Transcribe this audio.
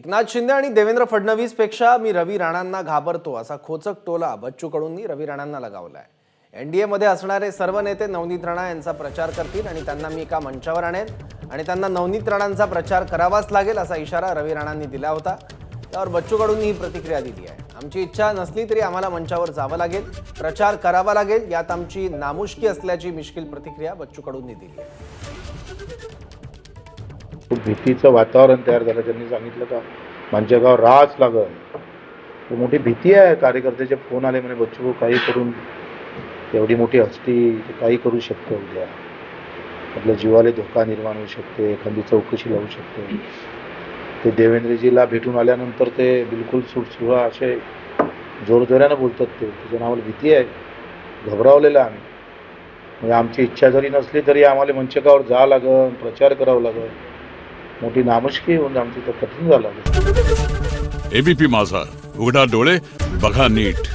एकनाथ शिंदे आणि देवेंद्र फडणवीस पेक्षा मी रवी राणांना घाबरतो असा खोचक टोला बच्चू कडूंनी रवी राणांना लगावलाय। एनडीए मध्ये असणारे सर्व नेते नवनीत राणा यांचा प्रचार करतील आणि त्यांना मी एका मंचावर आणेन आणि त्यांना नवनीत राणांचा प्रचार करावाच लागेल असा इशारा रवी राणांनी दिला होता। त्यावर बच्चू कडूंनी ही प्रतिक्रिया दिली आहे। आमची इच्छा नसली तरी आम्हाला मंचावर जावं लागेल, प्रचार करावा लागेल, यात आमची नामुष्की असल्याची मिश्किल प्रतिक्रिया बच्चू कडूंनी दिली आहे। खूप भीतीचं वातावरण तयार झालं। त्यांनी सांगितलं का मंचगाव राहाच लागल। मोठी भीती आहे। कार्यकर्त्याचे फोन आले म्हणे बच्चू काही करून एवढी मोठी हस्ती काही करू शकतो, उद्या आपल्या जीवाला धोका निर्माण होऊ शकते, एखादी चौकशी लावू शकते। ते देवेंद्रजीला भेटून आल्यानंतर ते बिलकुल सुटसुळा असे जोरजोराने बोलतात। त्याच्या नावाला भीती आहे, घबरावलेलं आम्ही। म्हणजे आमची इच्छा जरी नसली तरी आम्हाला मंचगावर जावं लागेल, प्रचार करावा लागेल। मोठी नामुष्की होऊन आमची तर कठीण झालं। एबीपी माझा, उघडा डोळे बघा नीट।